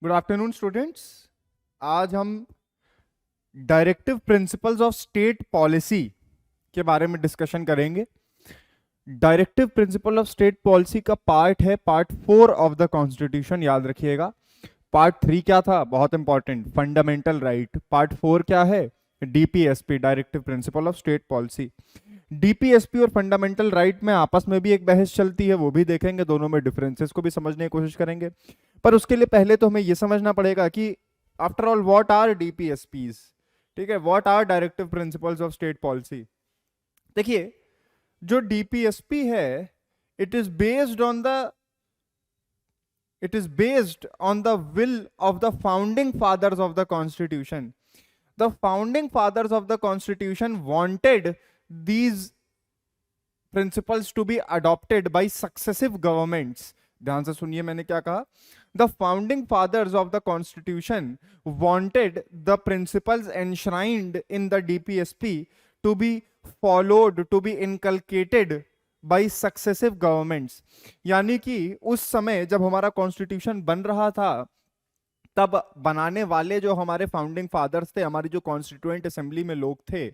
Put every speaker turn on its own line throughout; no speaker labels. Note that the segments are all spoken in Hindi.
Good afternoon students. आज हम directive principles of state policy के बारे में डिस्कशन करेंगे। Directive principle of state policy का पार्ट है पार्ट 4 ऑफ द कॉन्स्टिट्यूशन, याद रखिएगा। पार्ट 3 क्या था, बहुत इंपॉर्टेंट, फंडामेंटल राइट। पार्ट 4 क्या है, DPSP, directive principle of state policy. DPSP और फंडामेंटल राइट में आपस में भी एक बहस चलती है, वो भी देखेंगे, दोनों में डिफरेंसेस को भी समझने की कोशिश करेंगे। पर उसके लिए पहले तो हमें यह समझना पड़ेगा कि after all what are DPSPs, ठीक है, what are directive principles of state policy. देखिए, जो डीपीएसपी है, it is based on the will of the founding fathers of the constitution. The founding fathers of the constitution wanted these principles to be adopted by successive governments. ध्यान से सुनिए मैंने क्या कहा। The founding fathers of the constitution wanted the principles enshrined in the DPSP to be followed, to be inculcated by successive governments। यानी कि उस समय जब हमारा कॉन्स्टिट्यूशन बन रहा था, तब बनाने वाले जो हमारे फाउंडिंग फादर्स थे, हमारी जो कॉन्स्टिट्यूएंट असेंबली में लोग थे,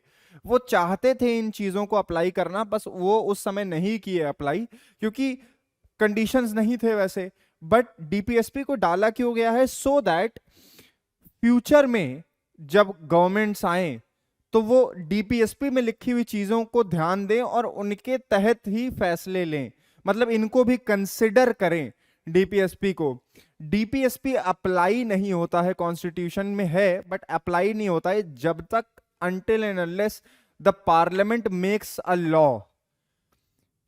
वो चाहते थे इन चीजों को अप्लाई करना, बस वो उस समय नहीं किए अप्लाई क्योंकि कंडीशंस नहीं थे वैसे। बट डीपीएसपी को डाला क्यों गया है, सो दैट फ्यूचर में जब गवर्नमेंट्स आए तो वो डीपीएसपी में लिखी हुई चीजों को ध्यान दें और उनके तहत ही फैसले लें, मतलब इनको भी कंसिडर करें डीपीएसपी को। डीपीएसपी अप्लाई नहीं होता है, कॉन्स्टिट्यूशन में है बट अप्लाई नहीं होता है जब तक until and unless the parliament makes a law.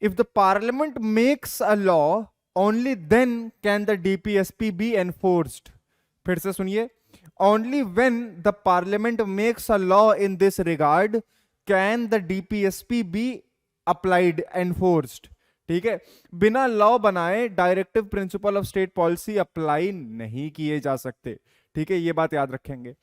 If the parliament makes a law, only then can the DPSP be enforced. फिर से सुनिए, only when the parliament makes a law in this regard can the DPSP be applied, enforced. ठीक है, बिना लॉ बनाए directive principle of state policy apply नहीं किए जा सकते। ठीक है, ये बात याद रखेंगे।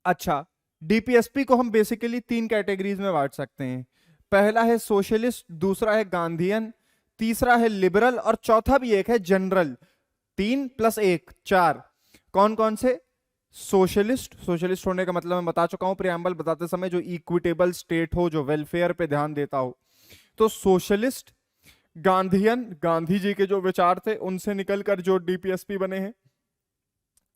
अच्छा, डीपीएसपी को हम बेसिकली 3 कैटेगरीज में बांट सकते हैं। पहला है सोशलिस्ट, दूसरा है गांधीयन, तीसरा है लिबरल और चौथा भी एक है जनरल। 3 + 1 4। कौन कौन से? सोशलिस्ट, सोशलिस्ट होने का मतलब मैं बता चुका हूं प्रियम्बल बताते समय, जो इक्विटेबल स्टेट हो, जो वेलफेयर पे ध्यान देता हो। तो सोशलिस्ट, गांधीयन, गांधी जी के जो विचार थे उनसे निकलकर जो डीपीएसपी बने हैं,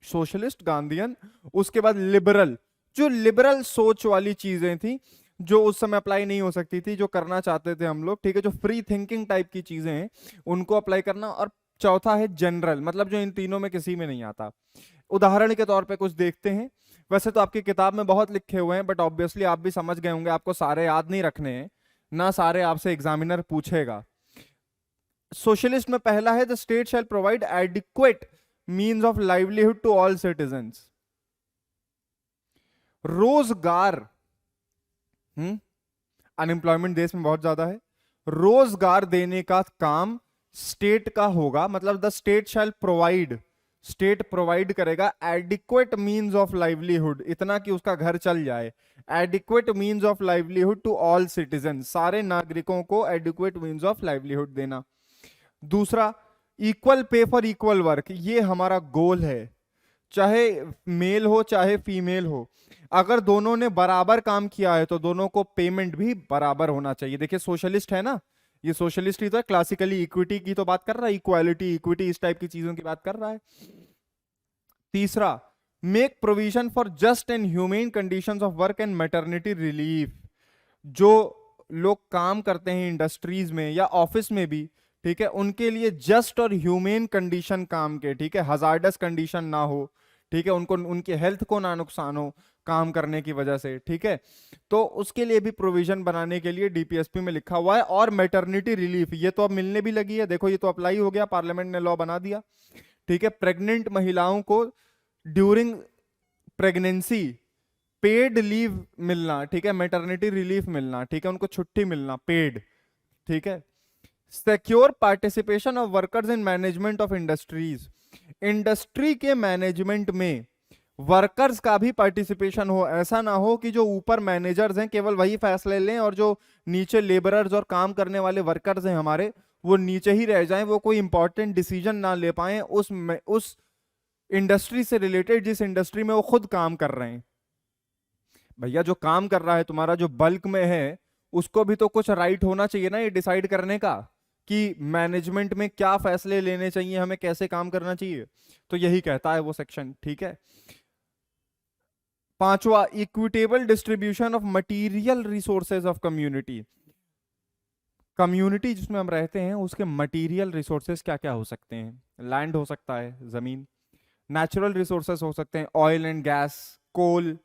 सोशलिस्ट, गांधीयन। उसके बाद लिबरल, जो लिबरल सोच वाली चीजें थी जो उस समय अप्लाई नहीं हो सकती थी, जो करना चाहते थे हम लोग, ठीक है, जो फ्री थिंकिंग टाइप की चीजें हैं उनको अप्लाई करना। और चौथा है जनरल, मतलब जो इन तीनों में किसी में नहीं आता। उदाहरण के तौर पे कुछ देखते हैं। वैसे तो आपकी किताब में बहुत लिखे हुए हैं बट ऑब्वियसली आप भी समझ गए होंगे, आपको सारे याद नहीं रखने हैं ना, सारे आपसे एग्जामिनर पूछेगा। सोशलिस्ट में पहला है the state shall provide adequate means of livelihood to all citizens. रोजगार, अनएम्प्लॉयमेंट देश में बहुत ज्यादा है, रोजगार देने का काम स्टेट का होगा, मतलब the state shall provide, state provide करेगा एडिक्वेट मींस ऑफ लाइवलीहुड, इतना कि उसका घर चल जाए। Adequate means of livelihood to all citizen, सारे नागरिकों को एडिक्वेट मींस ऑफ लाइवलीहुड देना। दूसरा, equal pay for equal work, ये हमारा गोल है, चाहे मेल हो चाहे फीमेल हो, अगर दोनों ने बराबर काम किया है तो दोनों को पेमेंट भी बराबर होना चाहिए। देखिए सोशलिस्ट है ना, ये सोशलिस्ट ही तो है, क्लासिकली इक्विटी की तो बात कर रहा है, इक्वालिटी, इक्विटी, इस टाइप की चीजों की बात कर रहा है। तीसरा, make provision for just and humane conditions of work and maternity relief. जो लोग काम करते हैं इंडस्ट्रीज में या ऑफिस में भी, ठीक है, उनके लिए जस्ट और ह्यूमेन कंडीशन काम के, ठीक है, हजार्डस कंडीशन ना हो, ठीक है, उनको, उनके हेल्थ को ना नुकसान हो काम करने की वजह से, ठीक है, तो उसके लिए भी प्रोविजन बनाने के लिए डीपीएसपी में लिखा हुआ है। और मैटरनिटी रिलीफ, ये तो अब मिलने भी लगी है, देखो ये तो अप्लाई हो गया, पार्लियामेंट ने लॉ बना दिया, ठीक है। प्रेग्नेंट महिलाओं को ड्यूरिंग प्रेगनेंसी पेड लीव मिलना, ठीक है, मैटरनिटी रिलीफ मिलना, ठीक है, उनको छुट्टी मिलना पेड, ठीक है। Secure participation of workers in management of industries, industry के मैनेजमेंट में वर्कर्स का भी पार्टिसिपेशन हो, ऐसा ना हो कि जो ऊपर मैनेजर्स हैं केवल वही फैसले लें और जो नीचे लेबरर्स और काम करने वाले वर्कर्स हैं हमारे, वो नीचे ही रह जाएं, वो कोई इंपॉर्टेंट डिसीजन ना ले पाए उस इंडस्ट्री से रिलेटेड, जिस इंडस्ट्री में वो खुद काम कर रहे हैं। भैया जो काम कर रहा है तुम्हारा, जो बल्क में है, उसको भी तो कुछ राइट होना चाहिए ना ये डिसाइड करने का कि मैनेजमेंट में क्या फैसले लेने चाहिए, हमें कैसे काम करना चाहिए। तो यही कहता है वो सेक्शन, ठीक है। पांचवा, equitable distribution of material resources of community. Community जिसमें हम रहते हैं उसके मटेरियल रिसोर्सेज क्या क्या हो सकते हैं? लैंड हो सकता है, जमीन। नेचुरल रिसोर्सेज हो सकते हैं, ऑयल एंड गैस, कोल,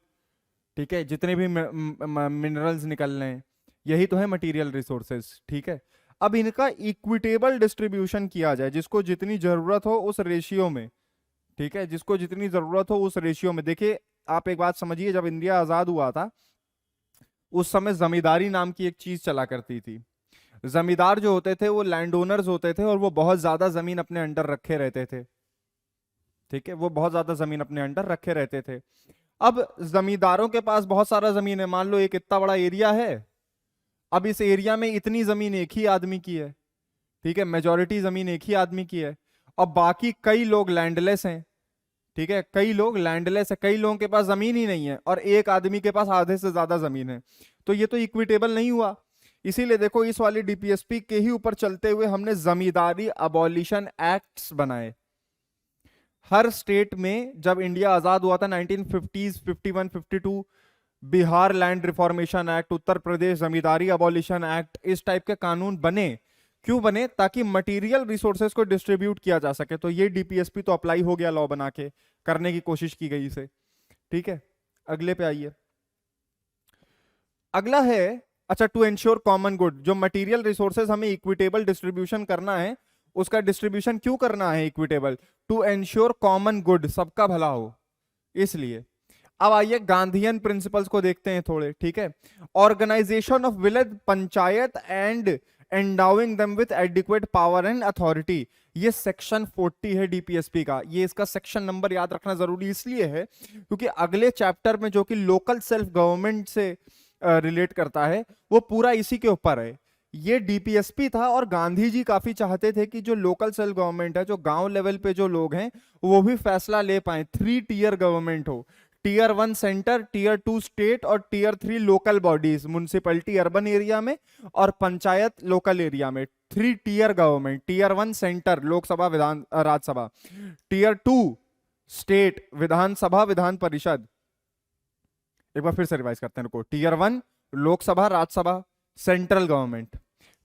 ठीक है, जितने भी मिनरल्स निकल रहे हैं, यही तो है मटेरियल रिसोर्सेज, ठीक है। अब इनका इक्विटेबल डिस्ट्रीब्यूशन किया जाए, जिसको जितनी जरूरत हो उस रेशियो में, ठीक है, जिसको जितनी जरूरत हो उस रेशियो में। देखिए आप एक बात समझिए, जब इंडिया आजाद हुआ था उस समय जमींदारी नाम की एक चीज चला करती थी। जमींदार जो होते थे वो लैंड ओनर्स होते थे और वो बहुत ज्यादा जमीन अपने अंडर रखे रहते थे, ठीक है, वो बहुत ज्यादा जमीन अपने अंडर रखे रहते थे। अब जमींदारों के पास बहुत सारा जमीन है, मान लो एक इतना बड़ा एरिया है। अब इस एरिया में इतनी जमीन एक ही आदमी की है, ठीक है, मेजोरिटी जमीन एक ही आदमी की है। अब बाकी कई लोग लैंडलेस हैं, ठीक है, कई लोग लैंडलेस है, कई लोगों के पास जमीन ही नहीं है और एक आदमी के पास आधे से ज्यादा जमीन है। तो ये तो इक्विटेबल नहीं हुआ। इसीलिए देखो इस वाली डीपीएसपी के ही ऊपर चलते हुए हमने जमींदारी अबॉलिशन एक्ट्स बनाए। हर स्टेट में जब इंडिया आजाद हुआ था 1950s, 51, 52, Bihar land reformation act, Uttar Pradesh zamindari abolition act, इस टाइप के कानून बने। क्यों बने? ताकि मटेरियल रिसोर्सेज को डिस्ट्रीब्यूट किया जा सके। तो ये डीपीएसपी तो अप्लाई हो गया, लॉ बना के करने की कोशिश की गई इसे, ठीक है। अगले पे आइए। अगला है, अच्छा, टू एंश्योर कॉमन गुड। जो मटेरियल रिसोर्सेज हमें इक्विटेबल डिस्ट्रीब्यूशन करना है, उसका डिस्ट्रीब्यूशन क्यों करना है equitable? To ensure common good, सबका भला हो, इसलिए। अब आइए गांधीयन प्रिंसिपल्स को देखते हैं थोड़े, ठीक है। Organization of village panchayat and endowing them with adequate power and authority, ये सेक्शन 40 है डीपीएसपी का। ये इसका सेक्शन नंबर याद रखना जरूरी इसलिए है क्योंकि अगले चैप्टर में जो कि लोकल सेल्फ गवर्नमेंट से रिलेट करता है, वो पूरा इसी के ऊपर है। ये डीपीएसपी था और गांधी जी काफी चाहते थे कि जो लोकल सेल्फ गवर्नमेंट है, जो गांव लेवल पे जो लोग हैं, वो भी फैसला ले पाए। 3 टियर गवर्नमेंट हो, टियर 1 सेंटर, टियर 2 स्टेट और tier 3 local bodies, municipality urban area में और पंचायत लोकल एरिया में। 3 tier government, tier 1 centre Lok Sabha विधान राज्यसभा, टियर 2 स्टेट विधानसभा विधान परिषद। एक बार फिर से रिवाइज करते हैं, रुको। Tier 1 Lok Sabha Rajya Sabha central government,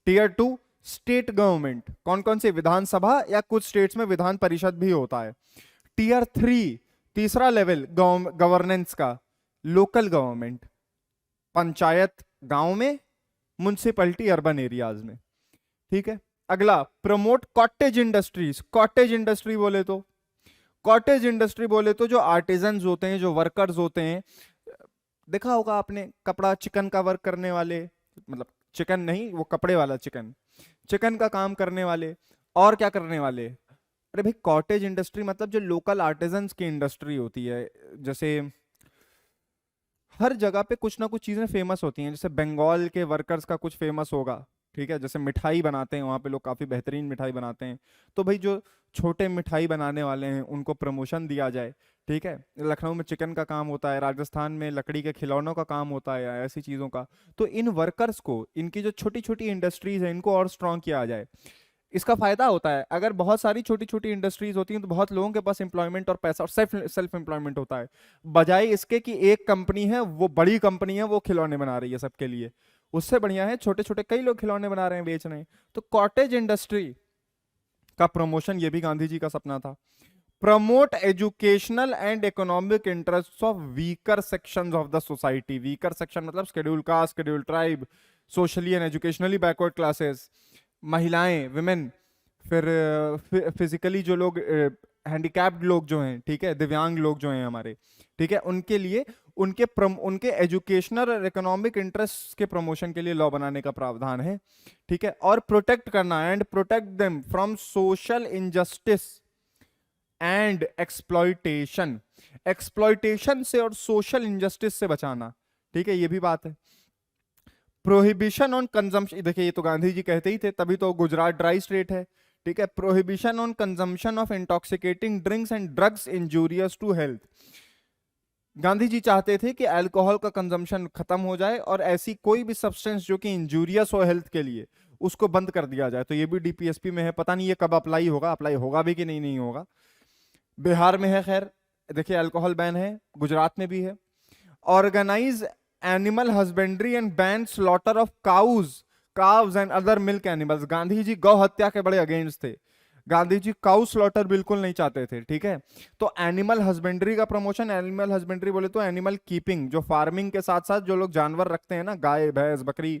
tier 2 state government, कौन कौन से? विधानसभा या कुछ स्टेट्स में विधान परिषद भी होता है। टियर 3 तीसरा लेवल गवर्नेंस का, लोकल गवर्नमेंट, पंचायत गांव में, म्युनिसिपैलिटी अर्बन एरियाज में, ठीक है। अगला, promote cottage industries. Cottage industry बोले तो, कॉटेज इंडस्ट्री बोले तो जो आर्टिजन्स होते हैं, जो वर्कर्स होते हैं, देखा होगा आपने, कपड़ा चिकन का वर्क करने वाले, मतलब चिकन नहीं, वो कपड़े वाला चिकन, चिकन का काम करने वाले, और क्या करने वाले? अरे भाई, कॉटेज इंडस्ट्री मतलब जो लोकल आर्टिजन्स की इंडस्ट्री होती है। जैसे हर जगह पे कुछ ना कुछ चीजें फेमस होती हैं, जैसे बंगाल के वर्कर्स का कुछ फेमस होगा, ठीक है, जैसे मिठाई बनाते हैं वहां पे लोग, काफी बेहतरीन मिठाई बनाते हैं। तो भाई जो छोटे मिठाई बनाने वाले हैं उनको प्रमोशन दिया जाए, ठीक है। लखनऊ में चिकन का काम होता है, राजस्थान में लकड़ी के खिलौनों का काम होता है, ऐसी चीजों का। तो इन वर्कर्स को, इनकी जो छोटी छोटी इंडस्ट्रीज है, इनको और स्ट्रांग किया जाए। इसका फायदा होता है, अगर बहुत सारी छोटी छोटी इंडस्ट्रीज होती हैं तो बहुत लोगों के पास एम्प्लॉयमेंट और पैसा और सेल्फ एम्प्लॉयमेंट होता है, बजाय इसके कि एक कंपनी है, वो बड़ी कंपनी है, वो खिलौने बना रही है सबके लिए। उससे बढ़िया है छोटे छोटे कई लोग खिलौने बना रहे हैं, बेच रहे हैं। तो कॉटेज इंडस्ट्री का प्रमोशन, ये भी गांधी जी का सपना था। Promote educational and economic interest of weaker sections of the society. Weaker section मतलब schedule caste, schedule tribe, socially and educationally backward classes, महिलाएं, विमेन, फिर फिजिकली जो लोग हैंडीकैप्ड लोग जो हैं, ठीक है, दिव्यांग लोग जो हैं हमारे, ठीक है, उनके लिए उनके एजुकेशनल और इकोनॉमिक इंटरेस्ट के प्रमोशन के लिए लॉ बनाने का प्रावधान है, ठीक है। और प्रोटेक्ट करना, and protect them from social injustice and exploitation. Exploitation से और सोशल इनजस्टिस से बचाना, ठीक है, ये भी बात है। प्रोहिबिशन ऑन कंजम्पशन, देखिए ये तो गांधी जी कहते ही थे, तभी तो गुजरात ड्राई स्टेट है, ठीक है। Prohibition on consumption of intoxicating drinks and drugs injurious to health. Gandhi ji चाहते थे कि अल्कोहल का कंजम्पशन खत्म हो जाए और ऐसी कोई भी सब्सटेंस जो कि इंजूरियस हो हेल्थ के लिए उसको बंद कर दिया जाए। तो ये भी डीपीएसपी में है, पता नहीं ये कब अप्लाई होगा, अप्लाई होगा भी कि नहीं, नहीं होगा। बिहार में है, खैर देखिए अल्कोहल बैन है, गुजरात में भी है। Organize animal husbandry and ban slaughter of cows and other milk animals. Gandhi ji गौ हत्या के बड़े अगेंस्ट थे। गांधी जी काउ स्लॉटर बिल्कुल नहीं चाहते थे, ठीक है। तो एनिमल हस्बेंड्री का प्रमोशन, एनिमल हस्बेंड्री बोले तो एनिमल कीपिंग, जो फार्मिंग के साथ साथ जो लोग जानवर रखते हैं ना, गाय भैंस बकरी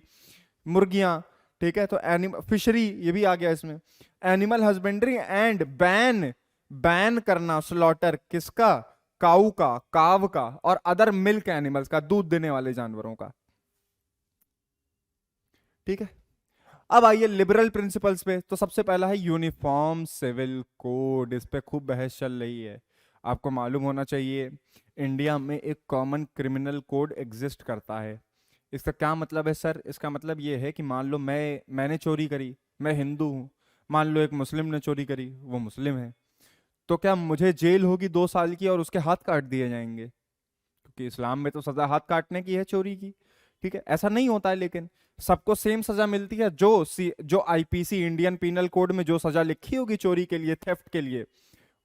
मुर्गियां, ठीक है। तो एनिमल फिशरी ये भी आ गया इसमें। एनिमल हस्बेंड्री एंड बैन करना स्लॉटर किसका, काऊ का, काव का और अदर मिल्क एनिमल्स का, दूध देने वाले जानवरों का, ठीक है। अब आइए लिबरल प्रिंसिपल्स पे। तो सबसे पहला है यूनिफॉर्म सिविल कोड। इस पे खूब बहस चल रही है। आपको मालूम होना चाहिए इंडिया में एक कॉमन क्रिमिनल कोड एग्जिस्ट करता है। इसका क्या मतलब है सर? इसका मतलब ये है कि मान लो मैंने चोरी करी, मैं हिंदू हूं, मान लो एक मुस्लिम ने चोरी करी, वो मुस्लिम है, तो क्या मुझे जेल होगी 2 साल की और उसके हाथ काट दिए जाएंगे? क्योंकि इस्लाम में तो सजा हाथ काटने की है चोरी की, ठीक है। ऐसा नहीं होता है, लेकिन सबको सेम सजा मिलती है। जो आईपीसी इंडियन पीनल कोड में जो सजा लिखी होगी चोरी के लिए, थेफ्ट के लिए,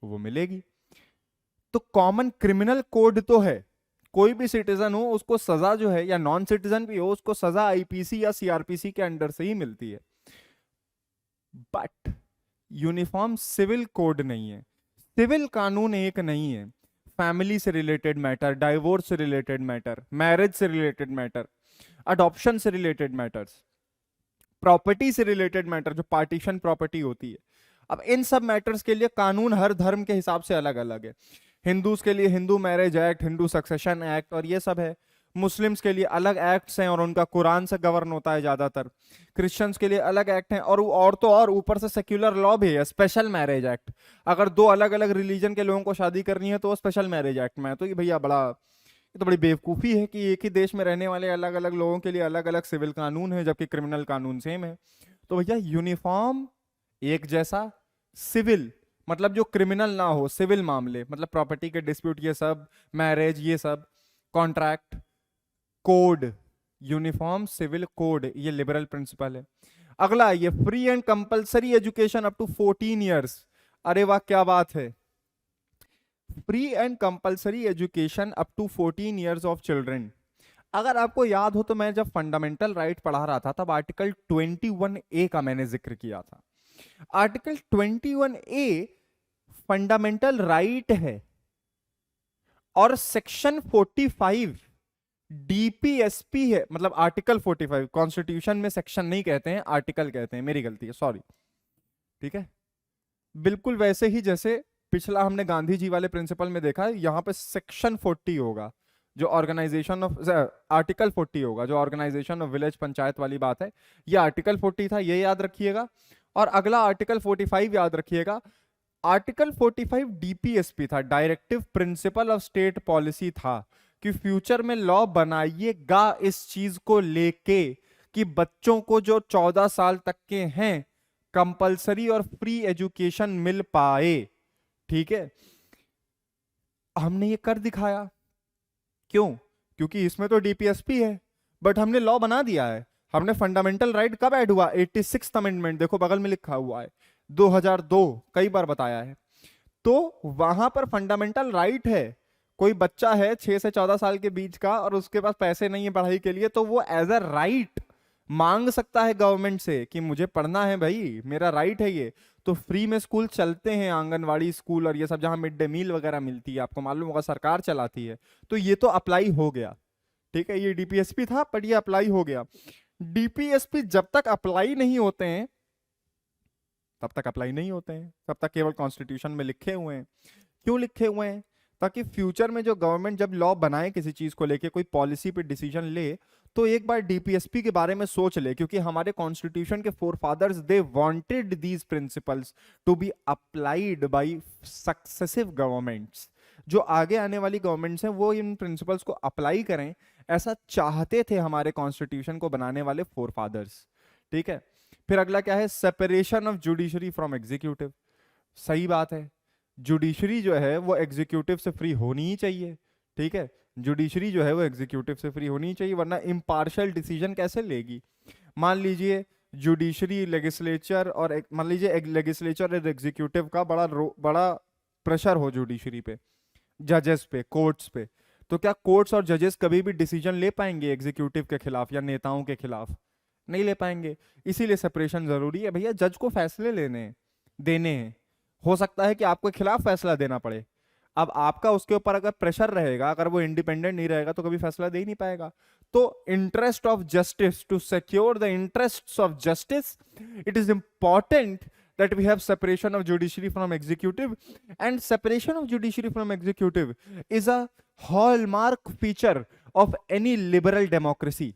वो मिलेगी। तो कॉमन क्रिमिनल कोड तो है, कोई भी सिटीजन हो उसको सजा जो है, या नॉन सिटीजन भी हो उसको सजा आईपीसी या सीआरपीसी के अंडर से ही मिलती है। बट यूनिफॉर्म सिविल कोड नहीं है, सिविल कानून एक नहीं है। फैमिली से रिलेटेड मैटर, डाइवोर्स से रिलेटेड मैटर, मैरिज से रिलेटेड मैटर, अडॉप्शन से रिलेटेड मैटर्स, प्रॉपर्टी से रिलेटेड मैटर जो पार्टीशन प्रॉपर्टी होती है। अब इन सब मैटर्स के लिए कानून हर धर्म के हिसाब से अलग अलग है। हिंदूज के लिए Hindu marriage act, Hindu succession act और ये सब है। मुस्लिम्स के लिए अलग एक्ट्स हैं और उनका कुरान से गवर्न होता है ज्यादातर। क्रिश्चियंस के लिए अलग एक्ट हैं और तो और ऊपर से सेक्युलर लॉ भी है, स्पेशल मैरिज एक्ट। अगर 2 अलग अलग रिलीजन के लोगों को शादी करनी है तो वो स्पेशल मैरिज एक्ट में है। तो ये भैया ये तो बड़ी बेवकूफ़ी है कि एक ही देश में रहने वाले अलग अलग लोगों के लिए अलग अलग सिविल कानून है जबकि क्रिमिनल कानून सेम है। तो भैया यूनिफॉर्म एक जैसा, सिविल मतलब जो क्रिमिनल ना हो, सिविल मामले मतलब प्रॉपर्टी के डिस्प्यूट, ये सब मैरिज, ये सब contract, code, uniform civil code, ये लिबरल प्रिंसिपल है। अगला ये free and compulsory education up to 14 years. अरे वाह क्या बात है, free and compulsory education up to 14 years of children. अगर आपको याद हो तो मैं जब फंडामेंटल राइट पढ़ा रहा था तब आर्टिकल 21A का मैंने जिक्र किया था। आर्टिकल 21A फंडामेंटल राइट है और सेक्शन 45 डीपीएसपी है। मतलब आर्टिकल 45, कॉन्स्टिट्यूशन में सेक्शन नहीं कहते हैं, आर्टिकल कहते हैं, मेरी गलती है, सॉरी, ठीक है। बिल्कुल वैसे ही जैसे पिछला हमने गांधी जी वाले प्रिंसिपल में देखा, यहां पे सेक्शन 40 होगा जो ऑर्गेनाइजेशन ऑफ, आर्टिकल 40 होगा जो ऑर्गेनाइजेशन ऑफ विलेज पंचायत वाली बात है। ये आर्टिकल 40 था, ये याद रखिएगा। और अगला आर्टिकल 45 याद रखिएगा। आर्टिकल 45 डीपीएसपी था, directive principle of state policy था, कि फ्यूचर में लॉ बनाइएगा इस चीज को लेके कि बच्चों को जो 14 साल तक के हैं कंपलसरी और फ्री एजुकेशन मिल पाए, ठीक है। हमने ये कर दिखाया, क्यों? क्योंकि इसमें तो डीपीएसपी है बट हमने लॉ बना दिया है। हमने फंडामेंटल राइट कब ऐड हुआ? 86th अमेंडमेंट, देखो बगल में लिखा हुआ है 2002, कई बार बताया है। तो वहां पर फंडामेंटल राइट है। कोई बच्चा है 6 से 14 साल के बीच का और उसके पास पैसे नहीं है पढ़ाई के लिए, तो वो एज अ राइट मांग सकता है गवर्नमेंट से कि मुझे पढ़ना है भाई, मेरा राइट है ये। तो फ्री में स्कूल चलते हैं, आंगनवाड़ी स्कूल और ये सब, जहां मिड डे मील वगैरह मिलती है, आपको मालूम होगा सरकार चलाती है। तो ये तो अप्लाई हो गया, ठीक है। ये डीपीएसपी था बट ये अप्लाई हो गया। डीपीएसपी जब तक अप्लाई नहीं होते हैं तब तक अप्लाई नहीं होते हैं, तब तक केवल कॉन्स्टिट्यूशन में लिखे हुए हैं। क्यों लिखे हुए हैं? ताकि फ्यूचर में जो गवर्नमेंट जब लॉ बनाए किसी चीज को लेके, कोई पॉलिसी पे डिसीजन ले, तो एक बार डीपीएसपी के बारे में सोच ले। क्योंकि हमारे कॉन्स्टिट्यूशन के forefathers they wanted these principles to be applied by successive governments. जो आगे आने वाली गवर्नमेंट्स हैं वो इन प्रिंसिपल्स को अप्लाई करें, ऐसा चाहते थे हमारे कॉन्स्टिट्यूशन को बनाने वाले फोरफादर्स, ठीक है। फिर अगला क्या है, separation of judiciary from executive. सही बात है, जुडिशरी जो है वो एग्जीक्यूटिव से फ्री होनी ही चाहिए। ठीक है, जुडिशरी जो है वो एग्जीक्यूटिव से फ्री होनी चाहिए, वरना इम्पार्शियल डिसीजन कैसे लेगी। मान लीजिए जुडिशरी लेजिस्लेचर और मान लीजिए लेजिस्लेचर और एग्जीक्यूटिव का बड़ा प्रेशर हो जुडिशरी पे, जजेस पे, कोर्ट्स पे, तो क्या कोर्ट्स और जजेस कभी भी डिसीजन ले पाएंगे एग्जीक्यूटिव के खिलाफ या नेताओं के खिलाफ? नहीं ले पाएंगे। इसीलिए सेपरेशन जरूरी है भैया, जज को फैसले देने हैं। हो सकता है कि आपको खिलाफ फैसला देना पड़े, अब आपका उसके ऊपर अगर प्रेशर रहेगा, अगर वो इंडिपेंडेंट नहीं रहेगा तो कभी फैसला दे ही नहीं पाएगा। तो interest of justice, to secure the interests of justice, it is important that we have separation of judiciary from executive, and separation of judiciary from executive is a hallmark feature of any liberal democracy।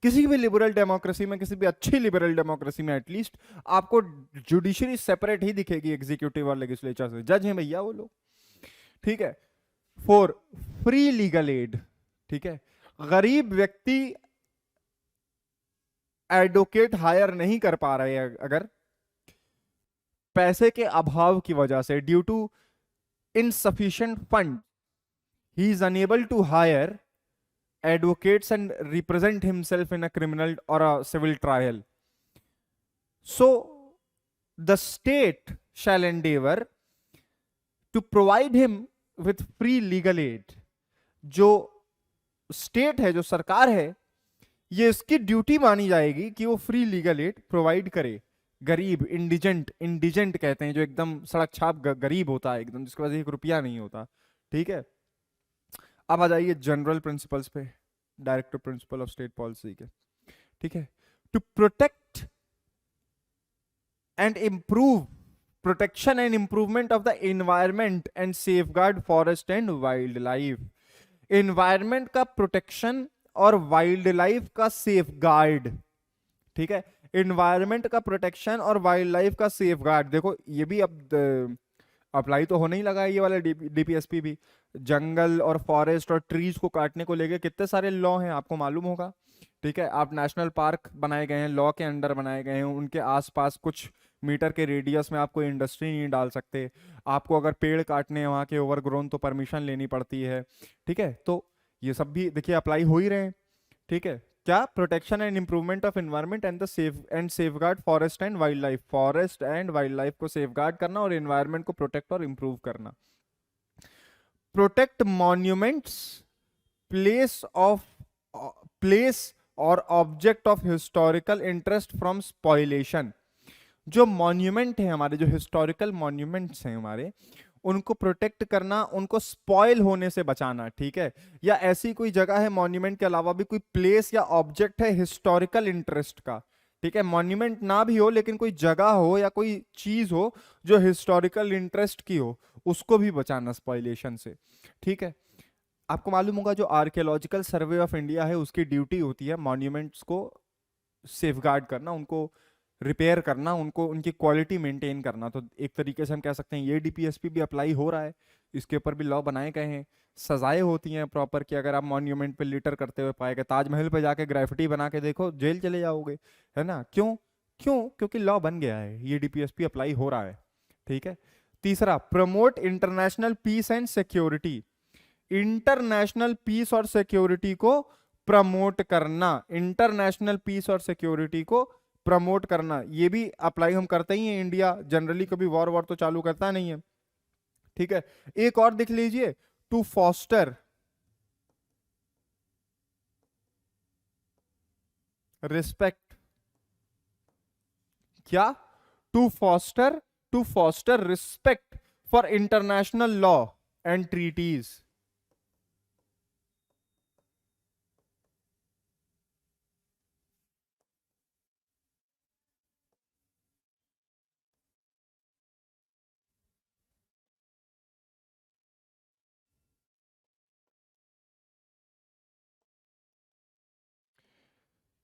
किसी भी लिबरल डेमोक्रेसी में, किसी भी अच्छी लिबरल डेमोक्रेसी में एटलीस्ट आपको जुडिशरी सेपरेट ही दिखेगी एग्जीक्यूटिव और लेजिस्लेचर से। जज हैं भैया वो लोग। ठीक है। 4, फ्री लीगल एड। ठीक है, गरीब व्यक्ति एडवोकेट हायर नहीं कर पा रहे हैं अगर पैसे के अभाव की वजह से, due to insufficient fund, he is unable to hire advocates and represent himself in a criminal or a civil trial. So the state shall endeavor to provide him with free legal aid। जो स्टेट है, जो सरकार है, ये इसकी ड्यूटी मानी जाएगी कि वो फ्री लीगल एड प्रोवाइड करे। गरीब, इंडिजेंट कहते हैं जो एकदम सड़क छाप गरीब होता है एकदम, जिसके पास 1 रुपया नहीं होता। ठीक है, अब आ जाइए जनरल प्रिंसिपल्स पे, directive principle of state policy के। ठीक है, to protect and improve, protection and improvement of the environment and safeguard forest and wildlife. Environment का प्रोटेक्शन और वाइल्ड लाइफ का सेफगार्ड। ठीक है, एनवायरमेंट का प्रोटेक्शन और वाइल्ड लाइफ का सेफगार्ड। देखो ये भी अब अप्लाई तो होने ही लगा है, ये वाला डीपीएसपी भी। जंगल और फॉरेस्ट और ट्रीज को काटने को लेके कितने सारे लॉ हैं, आपको मालूम होगा। ठीक है, आप नेशनल पार्क बनाए गए हैं, लॉ के अंडर बनाए गए हैं, उनके आसपास कुछ मीटर के रेडियस में आप कोई इंडस्ट्री नहीं डाल सकते। आपको अगर पेड़ काटने हैं वहाँ के ओवरग्रोन तो परमिशन लेनी पड़ती है। ठीक है, तो ये सब भी देखिए अप्लाई हो ही रहे हैं। ठीक है, क्या, protection and improvement of environment and the safeguard forest and wildlife. Forest and wildlife को सेफगार्ड करना और एनवायरनमेंट को प्रोटेक्ट और इंप्रूव करना। प्रोटेक्ट मॉन्यूमेंट्स, प्लेस और object of historical interest from spoliation. जो मॉन्यूमेंट है हमारे, जो हिस्टोरिकल मॉन्यूमेंट्स हैं हमारे, उनको प्रोटेक्ट करना, उनको स्पॉइल होने से बचाना। ठीक है, या ऐसी कोई जगह है मॉन्यूमेंट के अलावा भी कोई प्लेस या ऑब्जेक्ट है हिस्टोरिकल इंटरेस्ट का। ठीक है, मॉन्यूमेंट ना भी हो लेकिन कोई जगह हो या कोई चीज हो जो हिस्टोरिकल इंटरेस्ट की हो, उसको भी बचाना स्पॉइलेशन से। ठीक है, आपको मालूम होगा जो आर्कियोलॉजिकल सर्वे ऑफ इंडिया है उसकी ड्यूटी होती है मॉन्यूमेंट्स को सेफगार्ड करना, उनको रिपेयर करना, उनको उनकी क्वालिटी मेंटेन करना। तो एक तरीके से हम कह सकते हैं ये डीपीएसपी भी अप्लाई हो रहा है, इसके ऊपर भी लॉ बनाए गए हैं। सजाएं होती हैं प्रॉपर कि अगर आप मॉन्यूमेंट पे लिटर करते हुए पाए गए, ताजमहल पे जाके ग्राफिटी बना के देखो, जेल चले जाओगे, है ना। क्यों क्यों क्योंकि लॉ बन गया है, ये डीपीएसपी अप्लाई हो रहा है। ठीक है, तीसरा, promote international peace and security. International peace और सिक्योरिटी को प्रमोट करना, इंटरनेशनल पीस और सिक्योरिटी को प्रमोट करना, ये भी अप्लाई हम करते ही हैं। इंडिया जनरली कभी वॉर तो चालू करता नहीं है। ठीक है, एक और देख लीजिए, टू फॉस्टर रिस्पेक्ट। क्या, to foster respect for international law and treaties.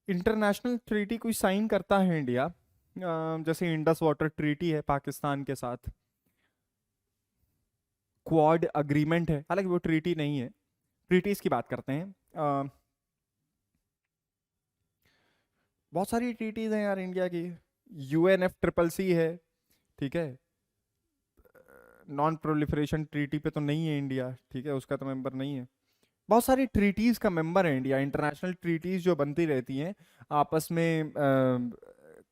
International treaty कोई साइन करता है इंडिया, जैसे इंडस वाटर ट्रीटी है पाकिस्तान के साथ, क्वाड अग्रीमेंट है, हालांकि वो ट्रीटी नहीं है, ट्रीटीज की बात करते हैं। बहुत सारी ट्रीटीज हैं यार इंडिया की। यूएनएफ ट्रिपल सी है, ठीक है। नॉन प्रोलिफरेशन ट्रीटी पे तो नहीं है इंडिया, ठीक है, उसका तो मेंबर नहीं है। बहुत सारी ट्रीटीज का मेंबर है इंडिया, इंटरनेशनल ट्रीटीज जो बनती रहती हैं आपस में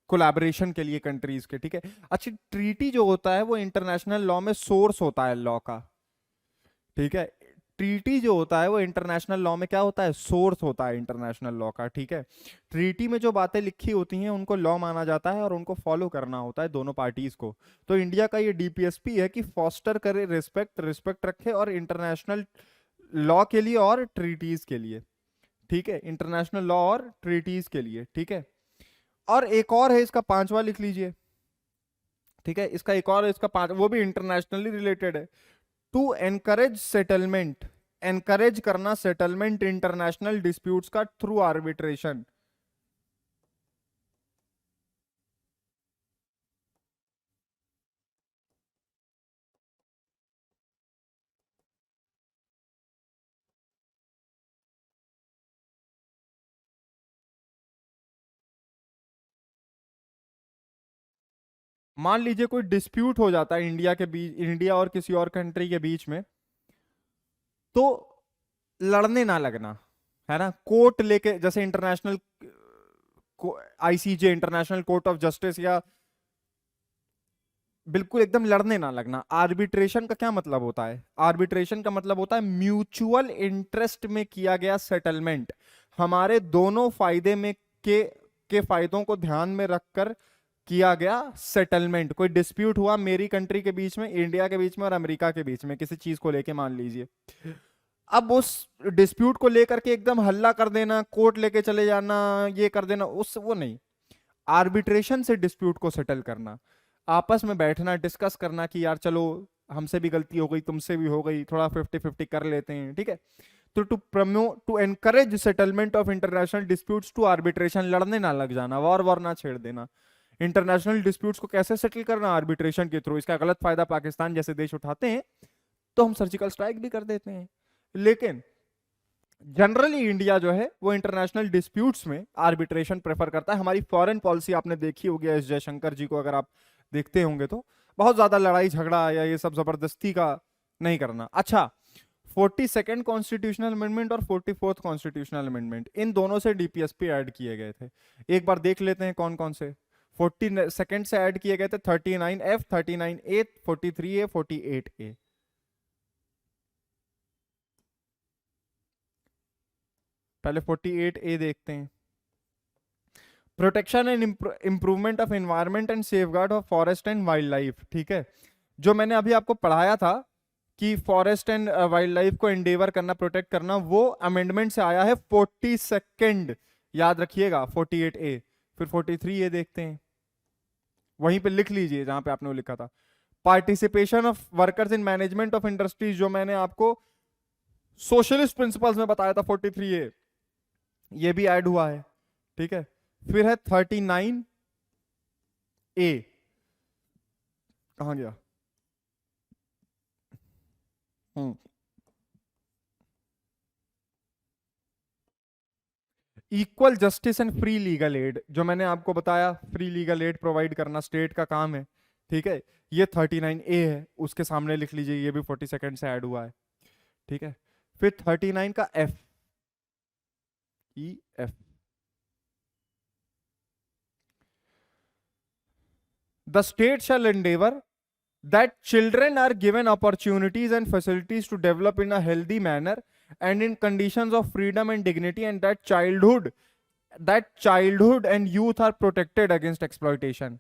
कोलैबोरेशन के लिए कंट्रीज के, ठीक है। अच्छा, ट्रीटी जो होता है वो इंटरनेशनल लॉ में सोर्स होता है लॉ का, ठीक है। ट्रीटी जो होता है वो इंटरनेशनल लॉ में क्या होता है, सोर्स होता है इंटरनेशनल लॉ का, ठीक है। ट्रीटी में जो बातें लिखी होती हैं उनको लॉ माना जाता है और उनको फॉलो करना होता है दोनों पार्टीज को। तो इंडिया का ये डीपीएसपी है कि फॉस्टर करे रिस्पेक्ट, रिस्पेक्ट रखे और इंटरनेशनल लॉ के लिए और ट्रीटीज के लिए, ठीक है, इंटरनेशनल लॉ और ट्रीटीज के लिए, ठीक है। और एक और है इसका पांचवा, लिख लीजिए, ठीक है। इसका एक और है, इसका पांच, वो भी इंटरनेशनली रिलेटेड है। टू एनकरेज सेटलमेंट, एनकरेज करना सेटलमेंट इंटरनेशनल डिस्प्यूट्स का थ्रू आर्बिट्रेशन। मान लीजिए कोई डिस्प्यूट हो जाता है इंडिया के बीच, इंडिया और किसी और कंट्री के बीच में, तो लड़ने ना लगना, है ना। कोर्ट लेके, जैसे international ICJ, international court of justice, या बिल्कुल एकदम लड़ने ना लगना। आर्बिट्रेशन का क्या मतलब होता है, आर्बिट्रेशन का मतलब होता है म्यूचुअल इंटरेस्ट में किया गया सेटलमेंट, हमारे दोनों फायदे में के फायदों को ध्यान में रखकर किया गया सेटलमेंट। कोई डिस्प्यूट हुआ मेरी कंट्री के बीच में, इंडिया के बीच में और अमेरिका के बीच में किसी चीज को लेके, मान लीजिए, अब उस डिस्प्यूट को लेकर के एकदम हल्ला कर देना, कोर्ट लेके चले जाना, ये कर देना, उस वो नहीं। आर्बिट्रेशन से डिस्प्यूट को सेटल करना, आपस में बैठना, डिस्कस करना कि यार चलो हमसे भी गलती हो गई, तुमसे भी हो गई, थोड़ा 50-50 कर लेते हैं, ठीक है। तो to promote, to encourage settlement of international disputes to arbitration, लड़ने ना लग जाना, वॉर ना छेड़ देना। इंटरनेशनल डिस्प्यूट्स को कैसे सेटल करना, आर्बिट्रेशन के थ्रू। इसका गलत फायदा पाकिस्तान जैसे देश उठाते हैं तो हम सर्जिकल स्ट्राइक भी कर देते हैं, लेकिन जनरली इंडिया जो है वो इंटरनेशनल डिस्प्यूट्स में आर्बिट्रेशन प्रेफर करता है। हमारी फॉरेन पॉलिसी आपने देखी होगी एस जयशंकर जी को, अगर आप देखते होंगे तो बहुत ज्यादा लड़ाई झगड़ा या ये सब जबरदस्ती का नहीं करना। अच्छा, 42nd कॉन्स्टिट्यूशनल अमेंडमेंट और 44th कॉन्स्टिट्यूशनल अमेंडमेंट, इन दोनों से डीपीएसपी ऐड किए गए थे। एक बार देख लेते हैं कौन कौन से। 42nd से ऐड किए गए थे 39F, 39A, 43A, 48A। पहले 48A देखते हैं। Protection and improvement of environment and safeguard of forest and wild life, ठीक है। जो मैंने अभी आपको पढ़ाया था कि फॉरेस्ट एंड वाइल्ड लाइफ को एंडेवर करना, प्रोटेक्ट करना, वो अमेंडमेंट से आया है 42nd, याद रखिएगा 48A। फिर 43A देखते हैं, वहीं पे लिख लीजिए जहां पे आपने वो लिखा था। Participation of workers in management of industries, जो मैंने आपको सोशलिस्ट प्रिंसिपल्स में बताया था 43A, ये भी ऐड हुआ है, ठीक है। फिर है 39A, कहां गया, equal justice and free legal aid, जो मैंने आपको बताया फ्री लीगल एड प्रोवाइड करना स्टेट का काम है, ठीक है। ये 39A है, उसके सामने लिख लीजिए, ये भी 42nd से ऐड हुआ है, ठीक है। फिर 39 का F, the state shell Endeavour that children are given opportunities and facilities to develop in a healthy manner and in conditions of freedom and dignity, and that childhood and youth are protected against exploitation।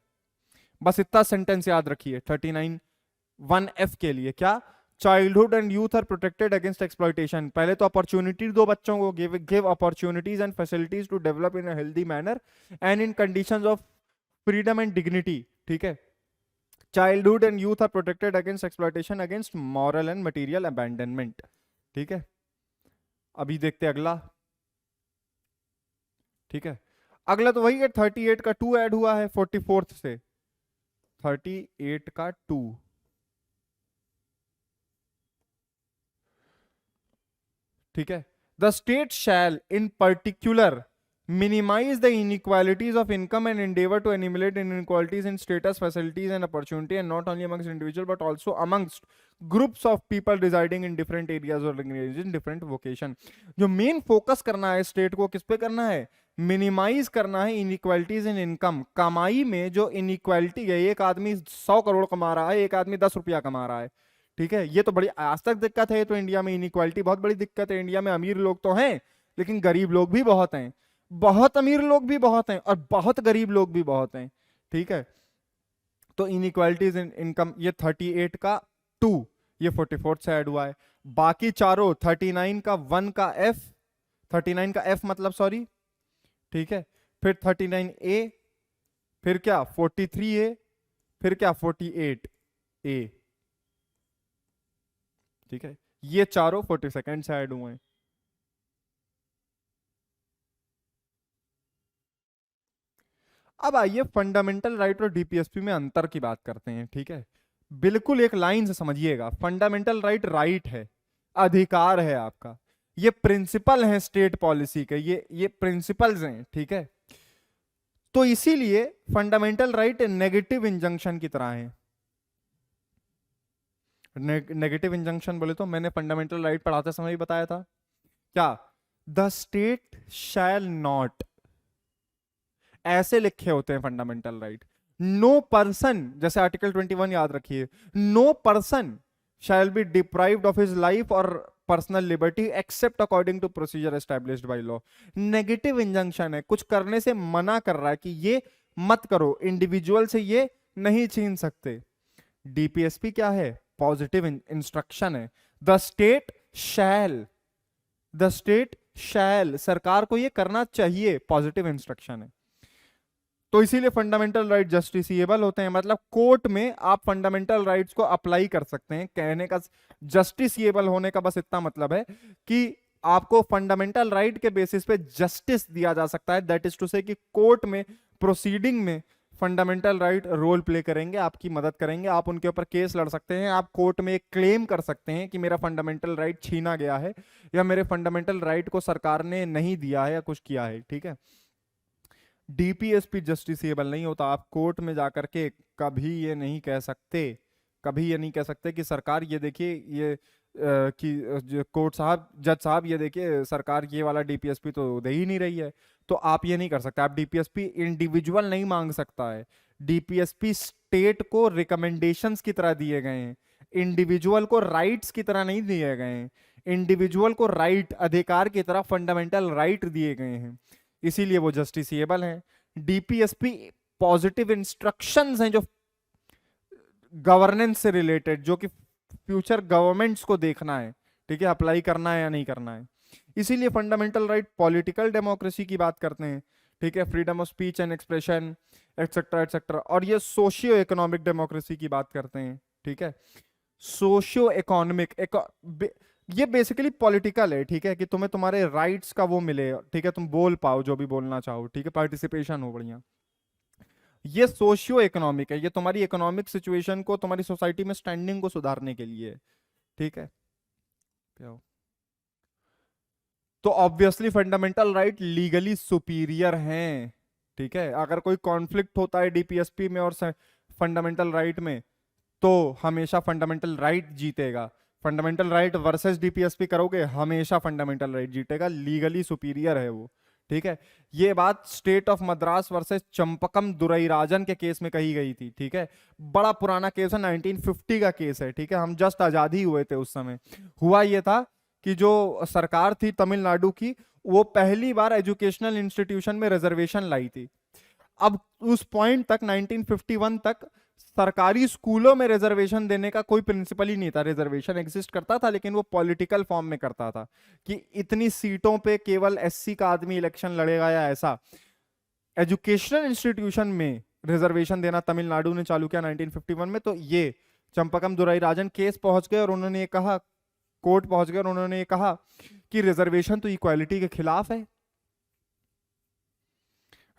बस इतना सेंटेंस याद रखिए 39 1F के लिए, क्या, childhood and youth are protected against exploitation. पहले तो अपॉर्चुनिटी दो बच्चों को, give opportunities and facilities to develop in a healthy manner and in conditions of freedom and dignity, ठीक है। Childhood and youth are protected against exploitation, against moral and material abandonment, ठीक है। अभी देखते अगला, ठीक है। अगला तो वही है 38 का 2 ऐड हुआ है 44th से, 38 का 2, ठीक है। The state shell in particular minimize the inequalities of income and endeavor to eliminate inequalities in status, facilities and opportunity, and not only amongst individuals but also amongst groups of people residing in different areas or engaged in different vocation. जो मेन फोकस करना है स्टेट को, किस पे करना है? मिनिमाइज करना है इनइक्वालिटीज इन इनकम, कमाई में जो इनइक्वालिटी है, एक आदमी 100 करोड़ कमा रहा है, एक आदमी 10 रुपया कमा रहा है, ठीक है, ये तो बड़ी आज तक दिक्कत है। तो इंडिया में इनइक्वालिटी बहुत बड़ी दिक्कत है। इंडिया में अमीर लोग तो हैं लेकिन गरीब लोग भी बहुत हैं, बहुत अमीर लोग भी बहुत हैं और बहुत गरीब लोग भी बहुत हैं, ठीक है। तो इनइक्वालिटीज इन इनकम ये 38 का 2, ये 44 से ऐड हुआ है। बाकी चारों 39 का 1 का F, 39 का F मतलब सॉरी, ठीक है, फिर 39A, फिर क्या 43A, फिर क्या 48A, ठीक है, ये चारों 42nd से ऐड हुए हैं। अब आइए फंडामेंटल राइट और डीपीएसपी में अंतर की बात करते हैं, ठीक है। बिल्कुल एक लाइन से समझिएगा, फंडामेंटल राइट राइट है, अधिकार है आपका, ये प्रिंसिपल है स्टेट पॉलिसी के, ये प्रिंसिपल्स हैं, ठीक है। तो इसीलिए फंडामेंटल राइट नेगेटिव इंजंक्शन की तरह है। नेगेटिव इंजंक्शन बोले तो मैंने फंडामेंटल राइट पढ़ाते समय ही बताया था क्या, द स्टेट शैल नॉट, ऐसे लिखे होते हैं फंडामेंटल राइट। नो पर्सन, जैसे आर्टिकल 21 याद रखिए, no person shall be deprived of his life और personal liberty except according to procedure established by law. Negative injunction है, कुछ करने से मना कर रहा है कि ये मत करो, इंडिविजुअल से ये नहीं छीन सकते। डीपीएसपी क्या है? पॉजिटिव इंस्ट्रक्शन है। The state shell, the state शैल, सरकार को ये करना चाहिए, पॉजिटिव इंस्ट्रक्शन है। तो इसीलिए फंडामेंटल राइट जस्टिसिएबल होते हैं, मतलब कोर्ट में आप फंडामेंटल राइट्स को अप्लाई कर सकते हैं। कहने का जस्टिसिएबल होने का बस इतना मतलब है कि आपको फंडामेंटल राइट के बेसिस पे जस्टिस दिया जा सकता है, दैट इज टू से कि कोर्ट में प्रोसीडिंग में फंडामेंटल राइट रोल प्ले करेंगे, आपकी मदद करेंगे, आप उनके ऊपर केस लड़ सकते हैं, आप कोर्ट में एक क्लेम कर सकते हैं कि मेरा फंडामेंटल राइट छीना गया है या मेरे फंडामेंटल राइट को सरकार ने नहीं दिया है या कुछ किया है, ठीक है। डीपीएसपी जस्टिसेबल नहीं होता। आप कोर्ट में जाकर के कभी ये नहीं कह सकते, कभी ये नहीं कह सकते कि सरकार ये देखिए, ये कि कोर्ट साहब, जज साहब ये देखिए सरकार ये वाला डीपीएसपी तो दे ही नहीं रही है। तो आप ये नहीं कर सकते। आप डीपीएसपी इंडिविजुअल नहीं मांग सकता है, डीपीएसपी स्टेट को रिकमेंडेशंस की तरह दिए गए हैं, इंडिविजुअल को राइट्स की तरह नहीं दिए गए हैं। इंडिविजुअल को राइट, अधिकार की तरह फंडामेंटल राइट दिए गए हैं, इसीलिए वो जस्टिसिएबल है। डीपीएसपी पॉजिटिव इंस्ट्रक्शंस हैं जो गवर्नेंस से रिलेटेड, जो कि फ्यूचर गवर्नमेंट्स को देखना है, ठीक है, अप्लाई करना है या नहीं करना है। इसीलिए फंडामेंटल राइट पॉलिटिकल डेमोक्रेसी की बात करते हैं, ठीक है, freedom of speech and expression etcetera etcetera. और ये सोशियो इकोनॉमिक डेमोक्रेसी की बात करते हैं, ठीक है। सोशियो इकोनॉमिक, ये बेसिकली पॉलिटिकल है, ठीक है, कि तुम्हें तुम्हारे राइट्स का वो मिले, ठीक है, तुम बोल पाओ जो भी बोलना चाहो, ठीक है, पार्टिसिपेशन हो बढ़िया। ये सोशियो इकोनॉमिक है, ये तुम्हारी इकोनॉमिक सिचुएशन को, तुम्हारी सोसाइटी में स्टैंडिंग को सुधारने के लिए, ठीक है। तो obviously fundamental right legally superior हैं, ठीक है। अगर कोई कॉन्फ्लिक्ट होता है डीपीएसपी में और फंडामेंटल राइट में, तो हमेशा फंडामेंटल राइट जीतेगा। फंडामेंटल राइट वर्सेस डीपीएसपी करोगे, हमेशा फंडामेंटल राइट जीतेगा, लीगली सुपीरियर है वो, ठीक है। ये बात state of Madras versus Champakam Dorairajan के केस में कही गई थी, ठीक है। बड़ा पुराना केस है, 1950 का केस है, ठीक है, हम जस्ट आजादी हुए थे उस समय। हुआ ये था कि जो सरकार थी तमिलनाडु की, वो पहली बार एजुकेशनल इंस्टीट्यूशन में रिजर्वेशन लाई थी। अब उस पॉइंट तक 1951 तक सरकारी स्कूलों में रिजर्वेशन देने का कोई प्रिंसिपल ही नहीं था। रिजर्वेशन एग्जिस्ट करता था लेकिन वो पॉलिटिकल फॉर्म में करता था कि इतनी सीटों पे केवल एससी का आदमी इलेक्शन लड़ेगा या ऐसा। एजुकेशनल इंस्टीट्यूशन में रिजर्वेशन देना तमिलनाडु ने चालू किया 1951 में। तो ये चंपकम दुराईराजन केस पहुंच गए और उन्होंने ये कहा, कोर्ट पहुंच गए और उन्होंने ये कहा कि रिजर्वेशन तो इक्वालिटी के खिलाफ है,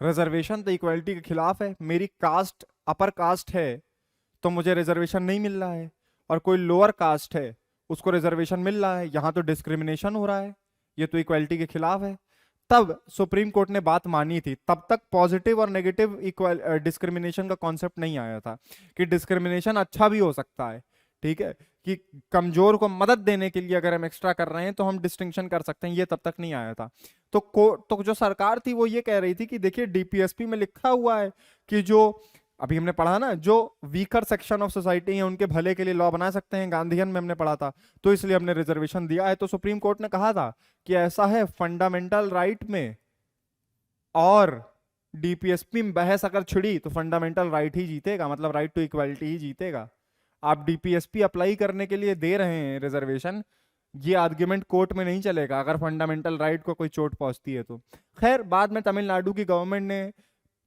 रिजर्वेशन तो इक्वालिटी के खिलाफ है। मेरी कास्ट अपर कास्ट है तो मुझे रिजर्वेशन नहीं मिल रहा है, और कोई लोअर कास्ट है उसको रिजर्वेशन मिल रहा है, यहां तो डिस्क्रिमिनेशन हो रहा है, ये तो इक्वालिटी के खिलाफ है। तब सुप्रीम कोर्ट ने बात मानी थी। तब तक पॉजिटिव और नेगेटिव इक्वल डिस्क्रिमिनेशन का कॉन्सेप्ट नहीं आया था कि डिस्क्रिमिनेशन अच्छा भी हो सकता है, ठीक है, कि कमजोर को मदद देने के लिए अगर हम एक्स्ट्रा कर रहे हैं तो हम डिस्टिंक्शन कर सकते हैं, ये तब तक नहीं आया था। तो जो सरकार थी वो ये कह रही थी कि देखिए डीपीएसपी में लिखा हुआ है कि जो अभी हमने पढ़ा ना, जो वीकर सेक्शन ऑफ सोसाइटी है उनके भले के लिए लॉ बना सकते हैं, गांधीयन में हमने पढ़ा था, तो इसलिए हमने रिजर्वेशन दिया है। तो सुप्रीम कोर्ट ने कहा था कि ऐसा है फंडामेंटल राइट में और डीपीएसपी में बहस अगर छिड़ी तो फंडामेंटल राइट ही जीतेगा, मतलब राइट टू इक्वालिटी ही जीतेगा। आप डीपीएसपी अप्लाई करने के लिए दे रहे हैं रिजर्वेशन, ये आर्ग्यूमेंट कोर्ट में नहीं चलेगा अगर फंडामेंटल राइट को कोई चोट पहुंचती है तो। खैर बाद में तमिलनाडु की गवर्नमेंट ने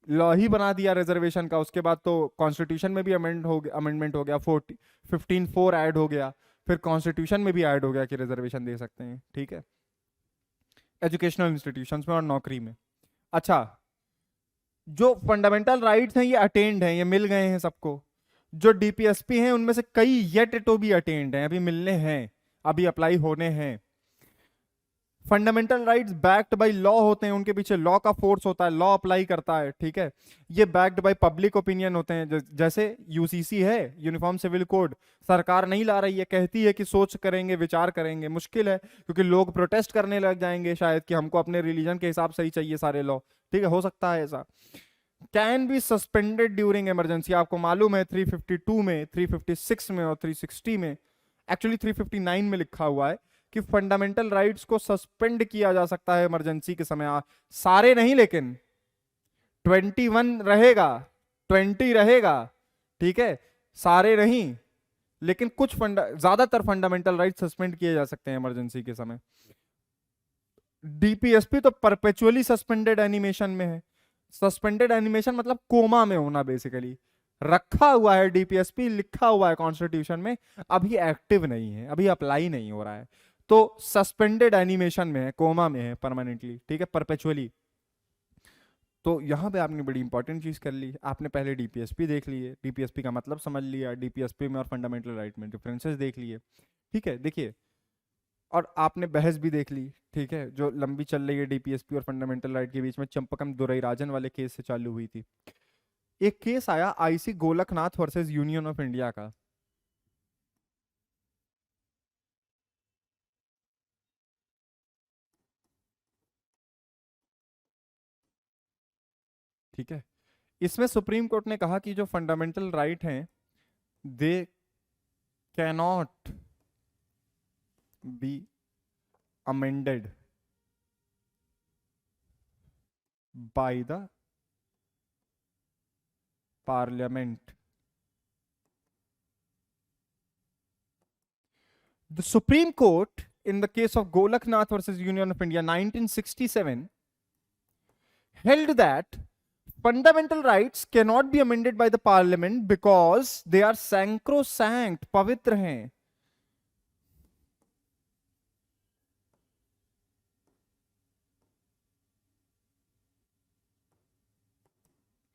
लॉ ही बना दिया रिजर्वेशन का, उसके बाद तो कॉन्स्टिट्यूशन में भी अमेंडमेंट हो गया, 15(4) ऐड हो गया, फिर कॉन्स्टिट्यूशन में भी ऐड हो गया कि रिजर्वेशन दे सकते हैं, ठीक है, एजुकेशनल इंस्टीट्यूशंस में और नौकरी में। अच्छा, जो फंडामेंटल राइट्स हैं ये अटेंड हैं, ये मिल गए हैं सबको। जो डीपीएसपी हैं उनमें से कई येट टू बी अटेंड हैं, अभी मिलने हैं, अभी अप्लाई होने हैं। Fundamental rights backed by law होते हैं, उनके पीछे लॉ का फोर्स होता है, लॉ अप्लाई करता है, ठीक है। ये बैक्ड बाय पब्लिक ओपिनियन होते हैं, जैसे यूसीसी है, यूनिफॉर्म सिविल कोड, सरकार नहीं ला रही है, कहती है कि सोच करेंगे, विचार करेंगे, मुश्किल है क्योंकि लोग प्रोटेस्ट करने लग जाएंगे शायद कि हमको अपने रिलीजन के हिसाब से ही चाहिए सारे लॉ, ठीक है, हो सकता है ऐसा। Can be suspended during emergency, आपको मालूम है 352 में, 356 में और 360 में, एक्चुअली 359 में लिखा हुआ है कि फंडामेंटल राइट्स को सस्पेंड किया जा सकता है इमरजेंसी के समय। सारे नहीं, लेकिन 21 रहेगा, 20 रहेगा, ठीक है, सारे नहीं, लेकिन कुछ ज्यादातर फंडामेंटल राइट्स सस्पेंड किए जा सकते हैं इमरजेंसी के समय। डीपीएसपी तो परपेचुअली सस्पेंडेड एनिमेशन में है। सस्पेंडेड एनिमेशन मतलब कोमा में होना, बेसिकली रखा हुआ है डीपीएसपी, लिखा हुआ है कॉन्स्टिट्यूशन में, अभी एक्टिव नहीं है, अभी अप्लाई नहीं हो रहा है, तो सस्पेंडेड एनिमेशन में है, कोमा में है परमानेंटली, ठीक है, परपेचुअली। तो यहां पे आपने बड़ी इंपॉर्टेंट चीज कर ली, आपने पहले डीपीएसपी देख लिए, डीपीएसपी का मतलब समझ लिया, डीपीएसपी में और फंडामेंटल राइट में डिफरेंसेस देख लिए, ठीक है। देखिए, और आपने बहस भी देख ली, ठीक है, जो लंबी चल रही है डीपीएसपी और फंडामेंटल राइट के बीच में, चंपकम दुरईराजन वाले केस से चालू हुई थी। एक केस आया IC Golaknath versus union of India का, ठीक है। इसमें सुप्रीम कोर्ट ने कहा कि जो फंडामेंटल राइट हैं they cannot be amended by the parliament. The Supreme Court, in the case of Golaknath versus Union of India, 1967, held that fundamental rights cannot be amended by the parliament because they are sacrosanct, पवित्र हैं।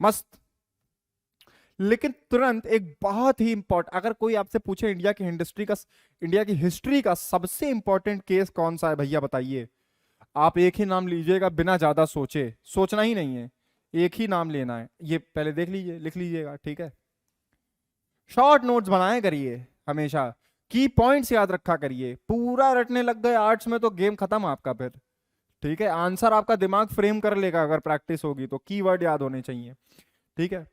मस्त। लेकिन तुरंत एक बहुत ही इंपॉर्टेंट, अगर कोई आपसे पूछे इंडिया की हिस्ट्री का सबसे इंपॉर्टेंट केस कौन सा है भैया बताइए, आप एक ही नाम लीजिएगा बिना ज्यादा सोचे, सोचना ही नहीं है, एक ही नाम लेना है, ये पहले देख लीजिए, लिख लीजिएगा, ठीक है। शॉर्ट नोट्स बनाए करिए हमेशा, की पॉइंट्स याद रखा करिए, पूरा रटने लग गए आर्ट्स में तो गेम खत्म आपका फिर, ठीक है। आंसर आपका दिमाग फ्रेम कर लेगा अगर प्रैक्टिस होगी तो, कीवर्ड याद होने चाहिए, ठीक है।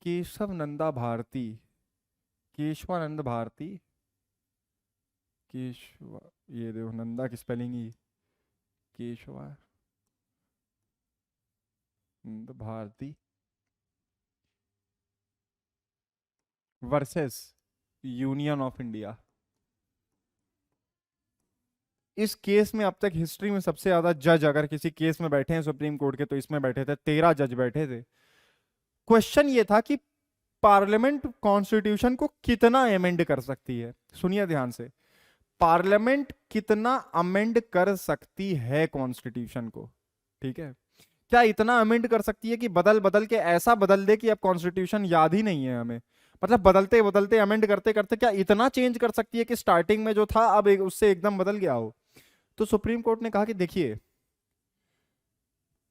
केशव नंदा भारती, केशवानंद भारती, केशव, ये देखो नंदा की स्पेलिंग ही, Keshavananda Bharati versus union of India. इस केस में अब तक हिस्ट्री में सबसे ज्यादा जज अगर किसी केस में बैठे हैं सुप्रीम कोर्ट के तो इसमें बैठे थे, 13 जज बैठे थे। क्वेश्चन ये था कि पार्लियामेंट कॉन्स्टिट्यूशन को कितना अमेंड कर सकती है, सुनिए ध्यान से, पार्लियामेंट कितना अमेंड कर सकती है कॉन्स्टिट्यूशन को, ठीक है। क्या इतना अमेंड कर सकती है कि बदल बदल के ऐसा बदल दे कि अब कॉन्स्टिट्यूशन याद ही नहीं है हमें, मतलब बदलते बदलते अमेंड करते करते क्या इतना चेंज कर सकती है कि स्टार्टिंग में जो था अब उससे एकदम बदल गया हो। तो सुप्रीम कोर्ट ने कहा कि देखिए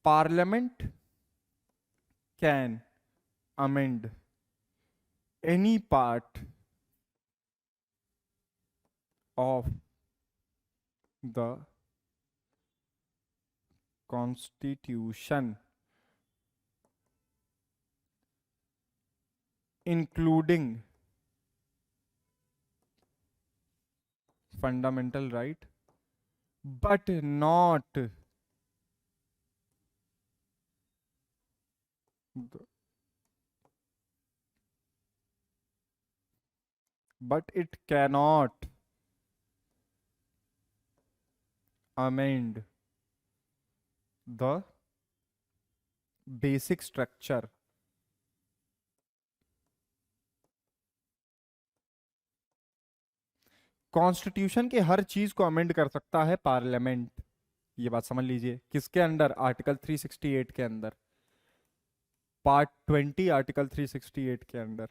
Parliament can amend any part of the Constitution, including fundamental right, but not but it cannot amend the basic structure constitution के हर चीज को अमेंड कर सकता है पार्लियामेंट। ये बात समझ लीजिए, किसके अंडर? आर्टिकल 368 के अंदर, पार्ट 20 आर्टिकल 368 के अंदर।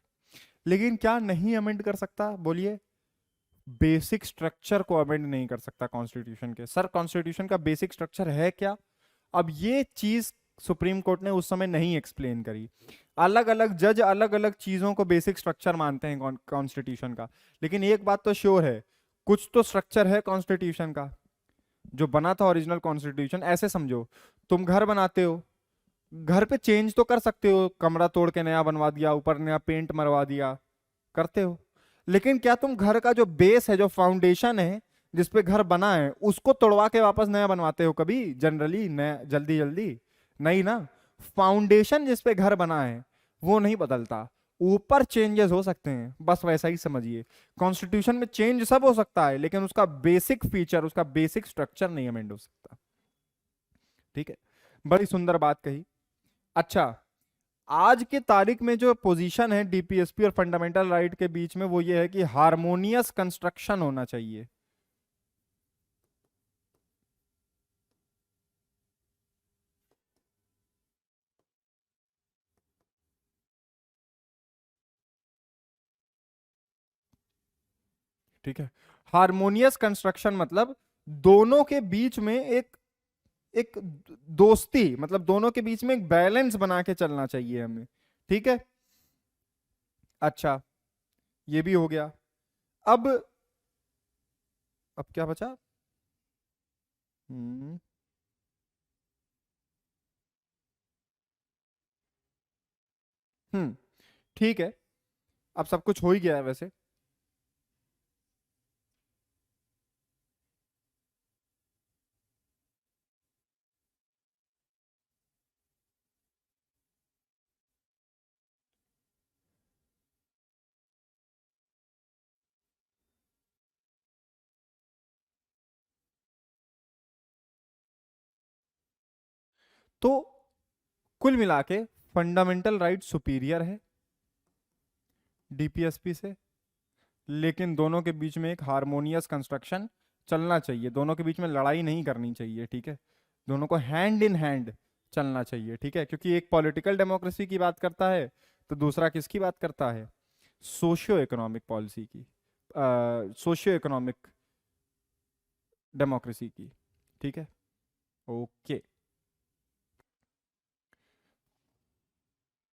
लेकिन क्या नहीं अमेंड कर सकता? बोलिए। बेसिक स्ट्रक्चर को अमेंड नहीं कर सकता कॉन्स्टिट्यूशन के। सर कॉन्स्टिट्यूशन का बेसिक स्ट्रक्चर है क्या? अब ये चीज सुप्रीम कोर्ट ने उस समय नहीं एक्सप्लेन करी। अलग अलग जज अलग अलग चीजों को बेसिक स्ट्रक्चर मानते हैं कॉन्स्टिट्यूशन का। लेकिन एक बात तो श्योर है, कुछ तो स्ट्रक्चर है कॉन्स्टिट्यूशन का। जो बना था ओरिजिनल कॉन्स्टिट्यूशन, ऐसे समझो तुम घर बनाते हो, घर पे चेंज तो कर सकते हो, कमरा तोड़ के नया बनवा दिया, ऊपर नया पेंट मरवा दिया, करते हो। लेकिन क्या तुम घर का जो बेस है, जो फाउंडेशन है जिसपे घर बना है, उसको तोड़वा के वापस नया बनवाते हो कभी? जनरली नया जल्दी जल्दी नहीं ना। फाउंडेशन जिसपे घर बना है वो नहीं बदलता, ऊपर चेंजेस हो सकते हैं, बस वैसा ही समझिए। कॉन्स्टिट्यूशन में चेंज सब हो सकता है, लेकिन उसका बेसिक फीचर, उसका बेसिक स्ट्रक्चर नहीं अमेंड हो सकता। ठीक है, बड़ी सुंदर बात कही। अच्छा, आज के तारीख में जो पोजीशन है डीपीएसपी और फंडामेंटल राइट के बीच में, वो ये है कि हार्मोनियस कंस्ट्रक्शन होना चाहिए। ठीक है, हार्मोनियस कंस्ट्रक्शन मतलब दोनों के बीच में एक एक दोस्ती, मतलब दोनों के बीच में एक बैलेंस बना के चलना चाहिए हमें। ठीक है, अच्छा ये भी हो गया। अब क्या बचा? हम्म हम्म ठीक है, अब सब कुछ हो ही गया है वैसे। तो कुल मिला के फंडामेंटल राइट सुपीरियर है डीपीएसपी से, लेकिन दोनों के बीच में एक हार्मोनियस कंस्ट्रक्शन चलना चाहिए, दोनों के बीच में लड़ाई नहीं करनी चाहिए। ठीक है, दोनों को हैंड इन हैंड चलना चाहिए। ठीक है, क्योंकि एक पॉलिटिकल डेमोक्रेसी की बात करता है तो दूसरा किसकी बात करता है? सोशियो इकोनॉमिक पॉलिसी की, सोशियो इकोनॉमिक डेमोक्रेसी की। ठीक है, ओके।